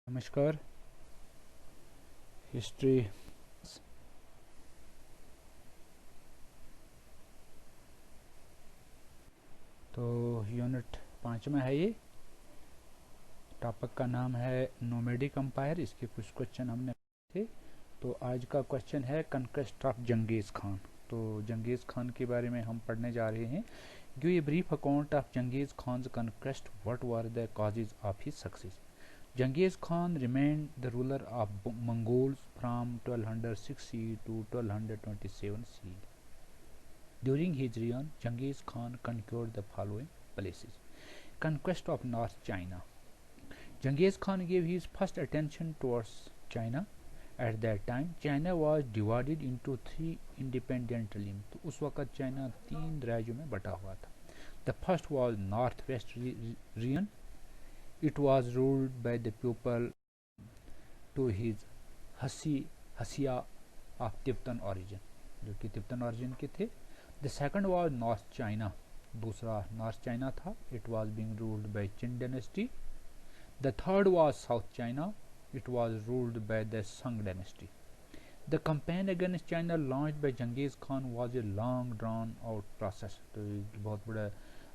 नमस्कार। हिस्ट्री तो यूनिट 5 में है ये। टॉपिक का नाम है नोमैडिक एम्पायर। इसके कुछ क्वेश्चन हमने थे। तो आज का क्वेश्चन है कनक्वेस्ट ऑफ जंगीज़ खान। तो जंगीज़ खान के बारे में हम पढ़ने जा रहे हैं। Give a brief account of Genghis Khan conquest, what were the causes of his success. Genghis Khan remained the ruler of Mongols from 1206 CE to 1227 CE. During his reign, Genghis Khan conquered the following places. Conquest of North China. Genghis Khan gave his first attention towards China. At that time, China was divided into three independent realms. तो उस वक़्त China तीन राज्यों में बटा हुआ था. The first was Northwest region. It was ruled by the people to his Hasia of Tibetan origin, जो कि तिब्बतन origin के थे. The second was North China. दूसरा नॉर्थ चाइना था. It was being ruled by Qin dynasty. The third was South China. It was ruled by the Sung dynasty. The campaign against China launched by Genghis Khan was a long drawn out process. तो बहुत बड़ा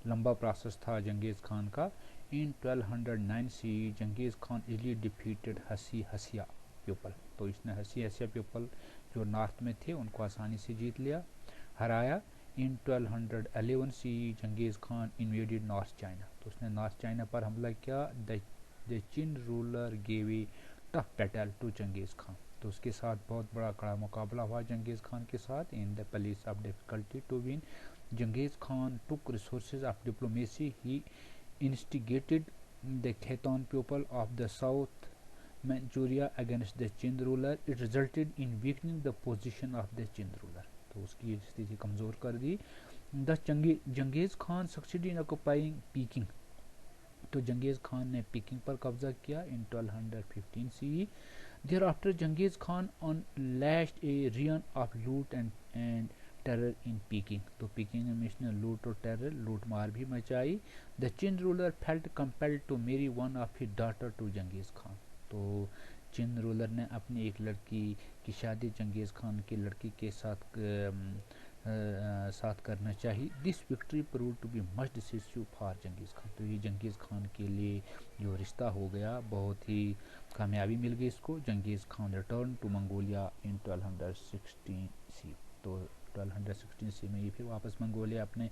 लंबा process था जंगीज़ खान का. In 1209 CE, Genghis Khan easily defeated हसिया people. तो इसने हसिया पीपल जो नॉर्थ में थे उनको आसानी से जीत लिया, हराया. In 1211 CE, Genghis Khan invaded North China. तो उसने नॉर्थ चाइना पर हमला किया. The Chin ruler gave a tough battle to Genghis Khan. तो उसके साथ बहुत बड़ा कड़ा मुकाबला हुआ जंगीज़ खान के साथ. In the place of difficulty to win, Genghis Khan took resources of diplomacy. He instigated the Khitan people of the South Manchuria against the Qin ruler. It resulted in weakening the position of the Qin ruler. तो उसकी स्थिति कमज़ोर कर दी. Thus Genghis Khan succeeded in occupying Peking. तो जंगीज़ खान ने peeking पर कब्जा किया in 1215 CE. Thereafter, Genghis Khan unleashed a reign of loot and terror in Peking. तो पीकिंग में इसने लूट और टेरर लूट मार भी मचाई. The Chin ruler felt compelled to marry one of his daughter to Genghis Khan. तो चिन रूलर ने अपनी एक लड़की की शादी जंगीज़ खान की लड़की के साथ करना चाहिए. This victory prove to be much decisive for Genghis Khan. तो ये जंगीज़ खान के लिए जो रिश्ता हो गया बहुत ही कामयाबी मिल गई इसको. जंगीज़ खान रिटर्न टू मंगोलिया इन 1216 सी. तो 1216 सी में ये फिर वापस मंगोलिया अपने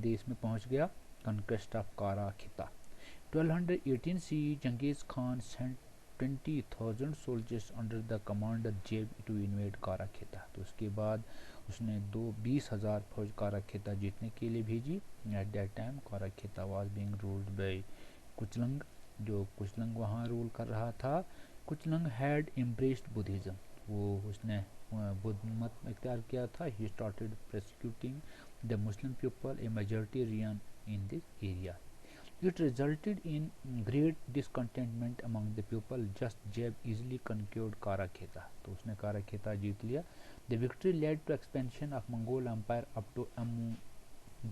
देश में पहुंच गया. Conquest of Kara Khitai. 1218 C, Genghis Khan sent 20,000 soldiers under the commander Jebe to invade Kara Khitai. तो उसके बाद उसने 20,000 फौज कारा खिता जीतने के लिए भेजी. एट दैट टाइम कारा खिता वाज बीइंग रूल्ड बाय कुचलंग. जो कुचलंग वहाँ रूल कर रहा था. कुचलंग हैड एम्ब्रेस्ड बुद्धिज़्म. वो उसने बुद्ध मत इख्तियार किया था. He started prosecuting the Muslim people, A majority rayon in this area. It resulted in great discontentment among the people. Just Jeb easily conquered Kara Kheta. तो उसने कारा खेता जीत लिया. The victory led to expansion of Mongol Empire up to Amu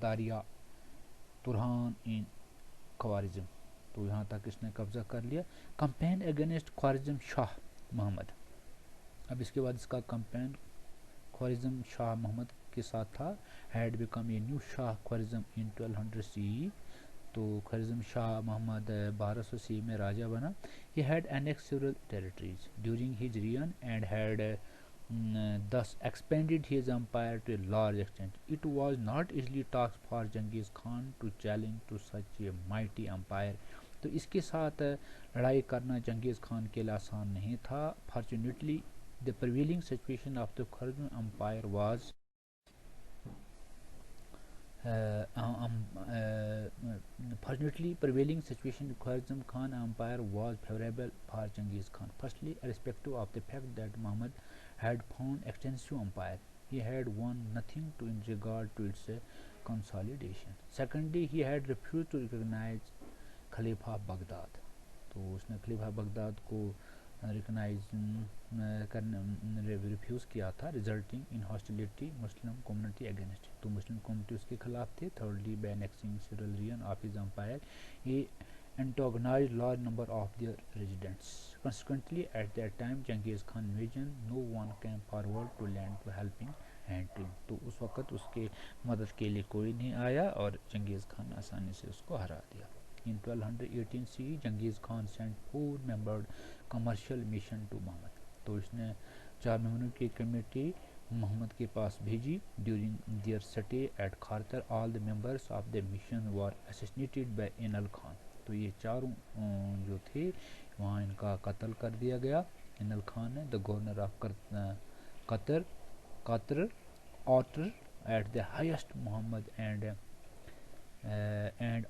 Darya, Turhan in Khwarizm. तो यहाँ तक इसने कब्जा कर लिया. Campaign against Khwarizm Shah Muhammad. अब इसके बाद इसका कैंपेन ख्वारिज़म शाह मोहम्मद के साथ था. Had become a new shah Khwarazm in 1200 CE. तो ख्वारिज़म शाह मोहम्मद 1200 CE में राजा बना. He had annex several territories during his rayon and had thus expanded his empire to a large extent. It was not easily task for Genghis Khan to challenge to such a mighty empire. तो इसके साथ लड़ाई करना जंगीज़ Khan के लिए आसान नहीं था. Fortunately, the prevailing situation of the Khwarizm Empire was fortunately prevailing situation of Khwarizm Khan Empire was favorable for Genghis Khan. Firstly, irrespective of the fact that Muhammad had found extensive empire, he had won nothing to in regard to its consolidation. Secondly, he had refused to recognize Khalifa Baghdad. तो उसने खलीफा Baghdad को recognise करने refuse किया था. Resulting in hostility Muslim community against. तो Muslim community उसके खिलाफ थे. Thirdly, by annexing several region of his empire, he antagonized large number of their residents. Consequently, at that time, Genghis Khan invasion, no one came forward to lend to helping hand to him. तो उस वक़्त उसके मदद के लिए कोई नहीं आया और जंगीज़ खान आसानी से उसको हरा दिया. In 1218 CE, Genghis Khan sent 4-membered commercial mission to Muhammad. तो इसने 4 मेंबरों की कमेटी मोहम्मद के पास भेजी. During their stay at Khartar, all the members of the mission were assassinated by Inal Khan. तो ये चारों जो थे वहाँ इनका कत्ल कर दिया गया. इनल खान है the governor of Qatar order at the highest Muhammad and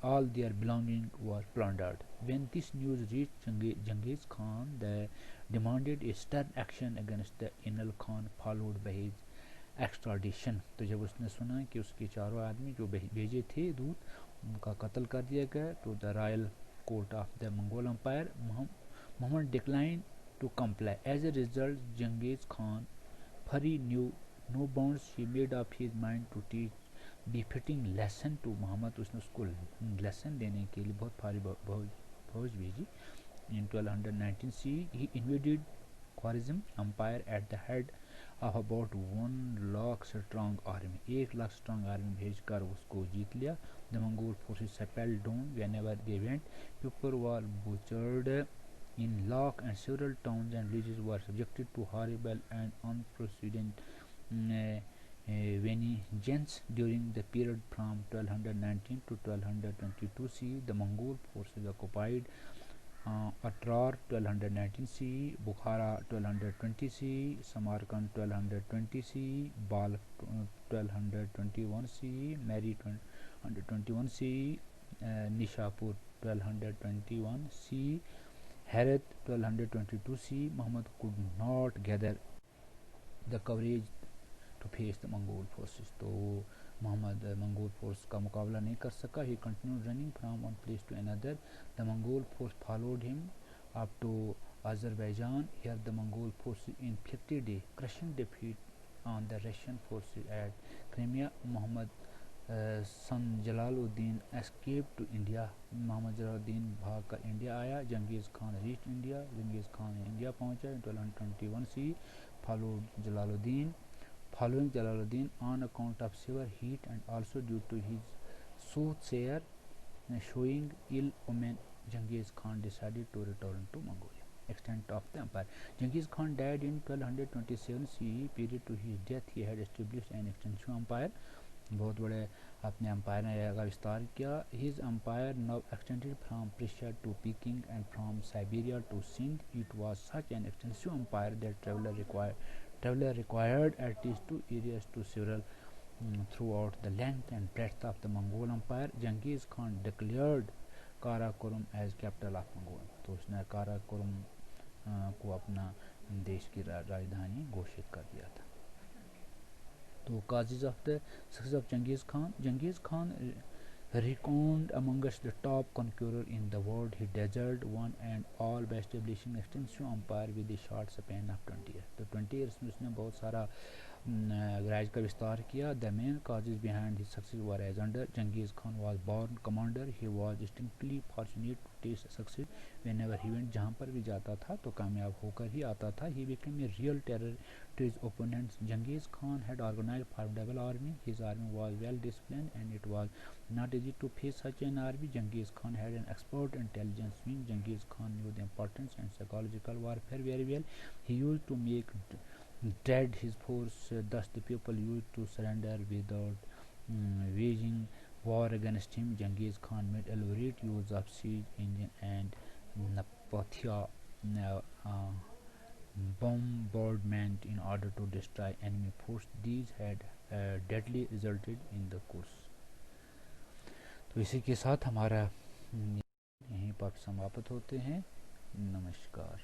all their belongings were plundered. When this news reached Genghis Khan, they demanded a stern action against the Inal Khan, followed by his extradition. तो जब उसने सुना कि उसके चारों आदमी जो भेजे थे दूत उनका कत्ल कर दिया गया, तो the royal court of the Mongol empire Muhammad declined to comply. As a result, Genghis Khan, Fari knew no bounds. He made up his mind to teach befitting lesson to Muhammad. उसने उसको lesson देने के लिए बहुत भारी फौज भेजी. In 1219 CE, he invaded Khwarizm Empire at the head of about 1 lakh strong army. 1 lakh strong army भेजकर उसको जीत लिया. The Mongol forces settled down whenever they went. People were butchered in Lak, and several towns and villages were subjected to horrible and unprecedented vengeance. During the period from 1219 to 1222 CE, the Mongol forces occupied Atrar 1219 CE, Bukhara 1220 CE, Samarkand 1220 CE, Balkh 1221 CE, Mary 1221 CE, Nishapur 1221 CE, Herat 1222 CE. Muhammad could not gather the courage to face the Mongol forces. तो Mohammad Mongol force का मुकाबला नहीं कर सका. He continued running from one place to another. The Mongol force followed him up to Azerbaijan. Here the Mongol forces inflicted a crushing defeat on the Russian forces at Crimea. Muhammad son Jalaluddin escaped to India. Mohammad Jalaluddin भाग कर India आया. Genghis Khan reached India. Genghis Khan India पहुंचा in 1221 CE. Following Jalaluddin on account of severe heat and also due to his soothsayer showing ill omen, Genghis Khan decided to return to Mongolia. Extent of the empire. Genghis Khan died in 1227 CE. Period to his death, he had established an extensive empire. बहुत बड़े अपने empire ने का विस्तार किया. His empire now extended from Prussia to Peking and from Siberia to Sindh. It was such an extensive empire that traveler required at least 2 years to travel throughout the length and breadth of the Mongol Empire. Genghis Khan declared Karakorum as capital of Mongolia. तो उसने काराकोरम को अपना देश की राजधानी घोषित कर दिया था. तो causes of the success of Genghis Khan recounted amongst the top conqueror in the world. He dazzled one and all by establishing extensive empire with a short span of 20 years. तो 20 years में उसने बहुत सारा राज्य का विस्तार किया. The main causes behind his success were as under. Genghis Khan was born commander. He was distinctly fortunate to taste success whenever he went. जहाँ पर भी जाता था तो कामयाब होकर ही आता था. He became a real terror to his opponents. Genghis Khan had organized formidable army. His army was well disciplined and it was not easy to face such an army. Genghis Khan had an expert intelligence wing. Genghis Khan knew the importance and psychological warfare very well. He used to make dread his force, thus the people used to surrender without waging war against him. Genghis Khan made elaborate use of siege engine and Napathia bombardment in order to destroy enemy force. These had deadly resulted in the course. तो इसी के साथ हमारा यहीं पर समाप्त होते हैं. नमस्कार.